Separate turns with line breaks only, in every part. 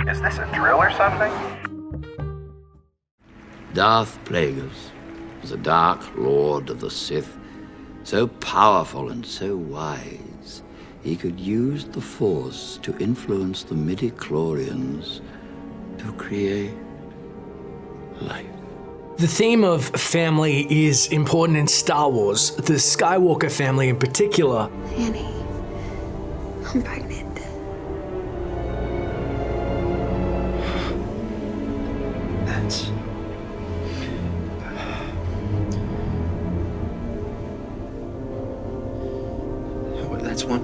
Is this a drill or something?
Darth Plagueis was a dark lord of the Sith, so powerful and so wise, he could use the Force to influence the midi-chlorians to create life.
The theme of family is important in Star Wars, the Skywalker family in particular.
Annie, I'm pregnant.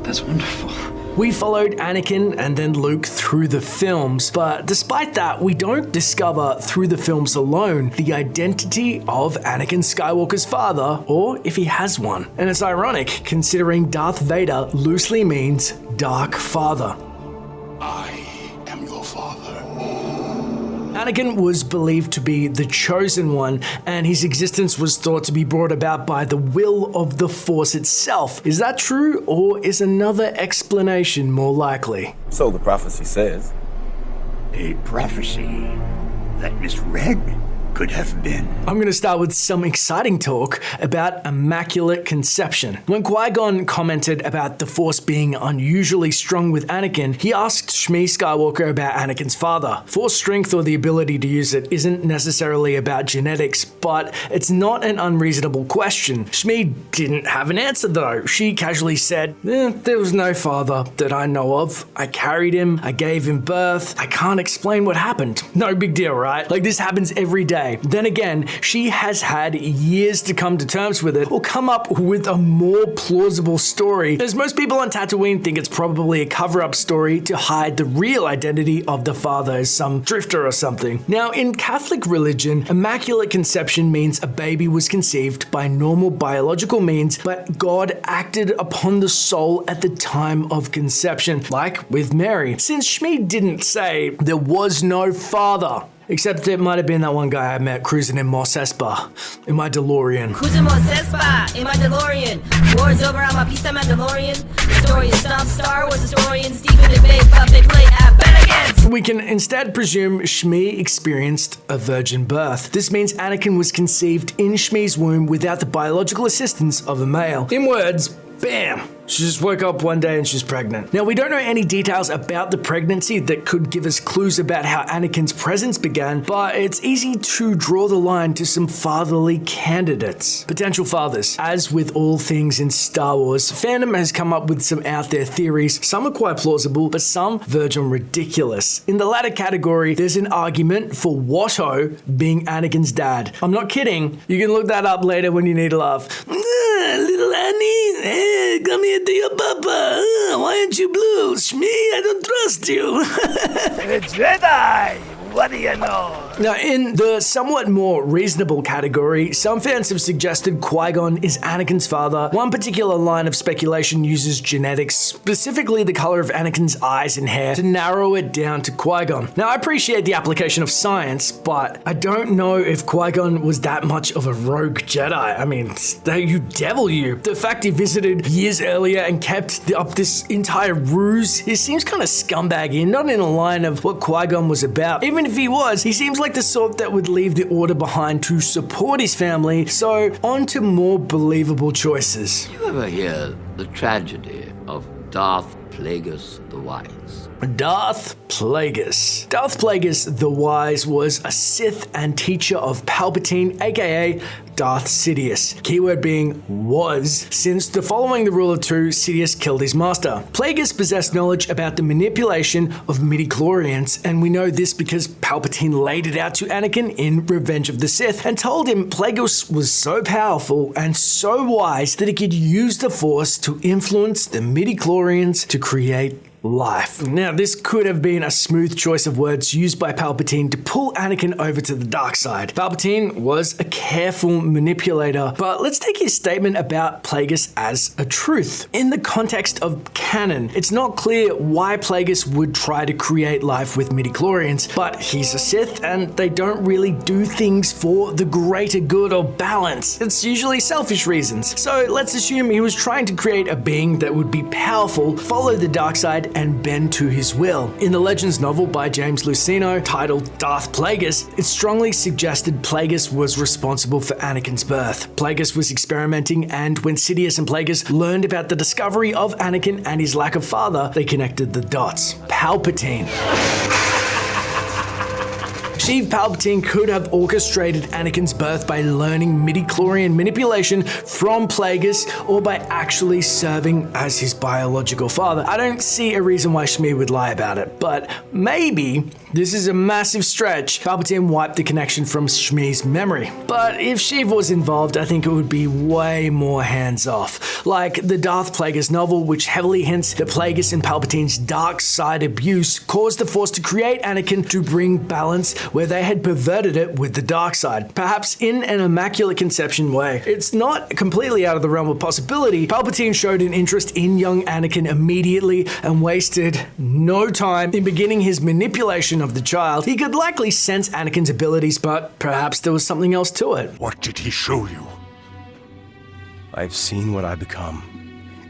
That's wonderful.
We followed Anakin and then Luke through the films, but despite that, we don't discover through the films alone the identity of Anakin Skywalker's father, or if he has one. And it's ironic, considering Darth Vader loosely means Dark Father.
I am your father.
Anakin was believed to be the chosen one, and his existence was thought to be brought about by the will of the Force itself. Is that true, or is another explanation more likely?
So the prophecy says.
A prophecy that misread could have been.
I'm going to start with some exciting talk about Immaculate Conception. When Qui-Gon commented about the Force being unusually strong with Anakin, he asked Shmi Skywalker about Anakin's father. Force strength or the ability to use it isn't necessarily about genetics, but it's not an unreasonable question. Shmi didn't have an answer though. She casually said, there was no father that I know of. I carried him, I gave him birth, I can't explain what happened. No big deal, right? Like, this happens every day. Then again, she has had years to come to terms with it or come up with a more plausible story, as most people on Tatooine think it's probably a cover-up story to hide the real identity of the father as some drifter or something. Now, in Catholic religion, Immaculate Conception means a baby was conceived by normal biological means, but God acted upon the soul at the time of conception, like with Mary. Since Shmi didn't say there was no father, except it might have been that one guy I met cruising in Mos Espa in my DeLorean.
Cruising Mos Espa in my DeLorean. War's over, I'm a piece of Mandalorian. The story is Stomp Star Wars historians. Stephen debate, puppet play at Bennigan's.
We can instead presume Shmi experienced a virgin birth. This means Anakin was conceived in Shmi's womb without the biological assistance of a male. In words, bam! She just woke up one day and she's pregnant. Now, we don't know any details about the pregnancy that could give us clues about how Anakin's presence began, but it's easy to draw the line to some fatherly candidates. Potential fathers. As with all things in Star Wars, fandom has come up with some out there theories. Some are quite plausible, but some verge on ridiculous. In the latter category, there's an argument for Watto being Anakin's dad. I'm not kidding. You can look that up later when you need a laugh. Little Annie, come here to your papa. Why aren't you blue? Shmi, I don't trust you.
Jedi! What do you know?
Now, in the somewhat more reasonable category, some fans have suggested Qui-Gon is Anakin's father. One particular line of speculation uses genetics, specifically the color of Anakin's eyes and hair, to narrow it down to Qui-Gon. Now, I appreciate the application of science, but I don't know if Qui-Gon was that much of a rogue Jedi. I mean, you devil you. The fact he visited years earlier and kept up this entire ruse, he seems kind of scumbaggy, not in a line of what Qui-Gon was about. Even if he was, he seems like the sort that would leave the order behind to support his family, so on to more believable choices.
Did you ever hear the tragedy of Darth Plagueis the Wise?
Darth Plagueis. Darth Plagueis the Wise was a Sith and teacher of Palpatine, aka Darth Sidious. Keyword being was, since following the rule of two, Sidious killed his master. Plagueis possessed knowledge about the manipulation of midi-chlorians, and we know this because Palpatine laid it out to Anakin in Revenge of the Sith and told him Plagueis was so powerful and so wise that he could use the Force to influence the midi-chlorians to create life. Now, this could have been a smooth choice of words used by Palpatine to pull Anakin over to the dark side. Palpatine was a careful manipulator, but let's take his statement about Plagueis as a truth. In the context of canon, it's not clear why Plagueis would try to create life with midi-chlorians, but he's a Sith and they don't really do things for the greater good or balance. It's usually selfish reasons. So let's assume he was trying to create a being that would be powerful, follow the dark side, and bend to his will. In the Legends novel by James Luceno, titled Darth Plagueis, it strongly suggested Plagueis was responsible for Anakin's birth. Plagueis was experimenting, and when Sidious and Plagueis learned about the discovery of Anakin and his lack of father, they connected the dots. Palpatine. Sheev Palpatine could have orchestrated Anakin's birth by learning midichlorian manipulation from Plagueis or by actually serving as his biological father. I don't see a reason why Shmi would lie about it, but maybe this is a massive stretch. Palpatine wiped the connection from Shmi's memory. But if Sheev was involved, I think it would be way more hands-off. Like the Darth Plagueis novel, which heavily hints that Plagueis and Palpatine's dark side abuse caused the Force to create Anakin to bring balance where they had perverted it with the dark side, perhaps in an Immaculate Conception way. It's not completely out of the realm of possibility. Palpatine showed an interest in young Anakin immediately and wasted no time in beginning his manipulation of the child. He could likely sense Anakin's abilities, but perhaps there was something else to it.
What did he show you?
I've seen what I become,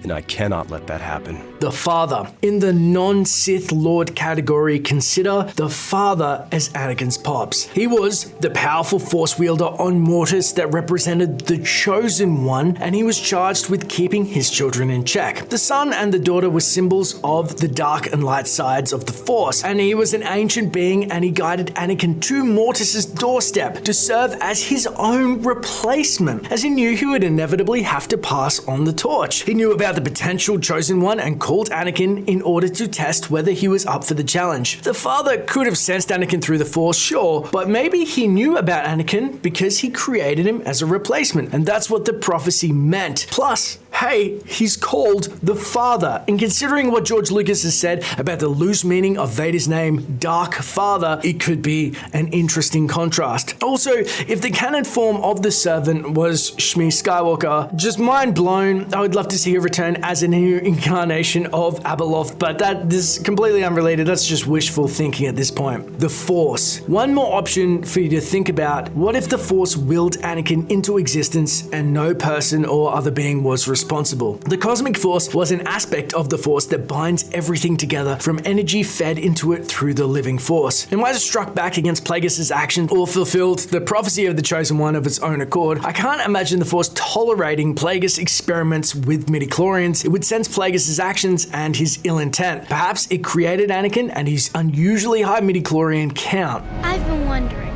and I cannot let that happen.
The Father. In the non-Sith Lord category, consider the Father as Anakin's pops. He was the powerful Force wielder on Mortis that represented the Chosen One, and he was charged with keeping his children in check. The son and the daughter were symbols of the dark and light sides of the Force, and he was an ancient being, and he guided Anakin to Mortis's doorstep to serve as his own replacement, as he knew he would inevitably have to pass on the torch. He knew about the potential Chosen One and called Anakin in order to test whether he was up for the challenge. The Father could have sensed Anakin through the Force, sure, but maybe he knew about Anakin because he created him as a replacement, and that's what the prophecy meant. Plus, hey, he's called the Father, and considering what George Lucas has said about the loose meaning of Vader's name, Dark Father, it could be an interesting contrast. Also, if the canon form of the servant was Shmi Skywalker, just mind blown. I would love to see her return as a new incarnation of Abeloth, but that is completely unrelated. That's just wishful thinking at this point. The Force. One more option for you to think about. What if the Force willed Anakin into existence and no person or other being was responsible? The Cosmic Force was an aspect of the Force that binds everything together, from energy fed into it through the living Force. And when it struck back against Plagueis' actions or fulfilled the prophecy of the Chosen One of its own accord, I can't imagine the Force tolerating Plagueis' experiments with midichlorians. It would sense Plagueis' actions and his ill intent. Perhaps it created Anakin and his unusually high midichlorian count.
I've been wondering,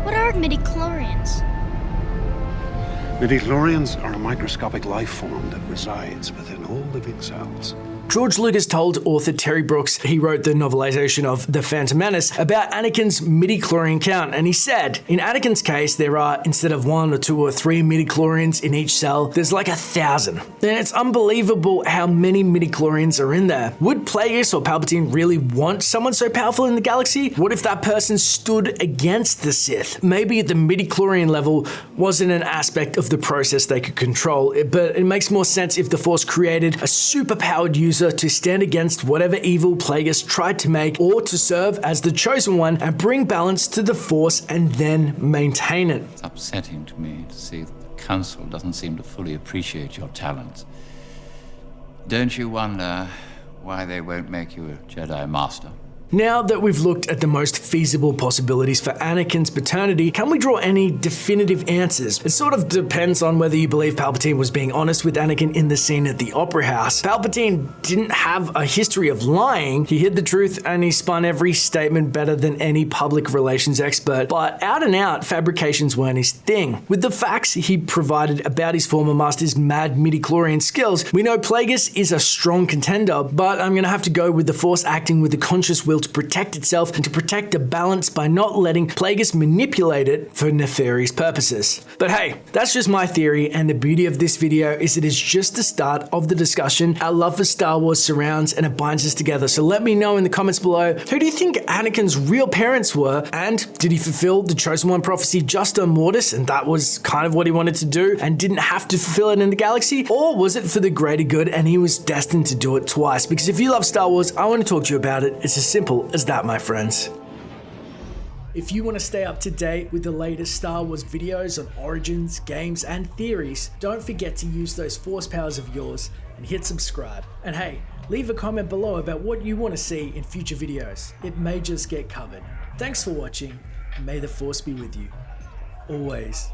what are midichlorians?
Midichlorians are a microscopic life form that resides within all living cells.
George Lucas told author Terry Brooks, he wrote the novelization of The Phantom Menace, about Anakin's midichlorian count, and he said, in Anakin's case, there are, instead of 1 or 2 or 3 midichlorians in each cell, there's like 1,000. And it's unbelievable how many midichlorians are in there. Would Plagueis or Palpatine really want someone so powerful in the galaxy? What if that person stood against the Sith? Maybe the midichlorian level wasn't an aspect of the process they could control, but it makes more sense if the Force created a superpowered user to stand against whatever evil Plagueis tried to make, or to serve as the Chosen One and bring balance to the Force and then maintain it.
It's upsetting to me to see that the Council doesn't seem to fully appreciate your talents. Don't you wonder why they won't make you a Jedi Master?
Now that we've looked at the most feasible possibilities for Anakin's paternity, can we draw any definitive answers? It sort of depends on whether you believe Palpatine was being honest with Anakin in the scene at the Opera House. Palpatine didn't have a history of lying. He hid the truth and he spun every statement better than any public relations expert, but out and out, fabrications weren't his thing. With the facts he provided about his former master's mad midichlorian skills, we know Plagueis is a strong contender, but I'm gonna have to go with the Force acting with the conscious will to protect itself and to protect the balance by not letting Plagueis manipulate it for nefarious purposes. But hey, that's just my theory, and the beauty of this video is it is just the start of the discussion. Our love for Star Wars surrounds and it binds us together, so let me know in the comments below, who do you think Anakin's real parents were, and did he fulfill the Chosen One prophecy just on Mortis and that was kind of what he wanted to do and didn't have to fulfill it in the galaxy, or was it for the greater good and he was destined to do it twice? Because if you love Star Wars, I want to talk to you about it. It's as simple as that, my friends. If you want to stay up to date with the latest Star Wars videos on origins, games, and theories, don't forget to use those Force powers of yours and hit subscribe. And hey, Leave a comment below about what you want to see in future videos. It may just get covered. Thanks for watching, and may the Force be with you. Always.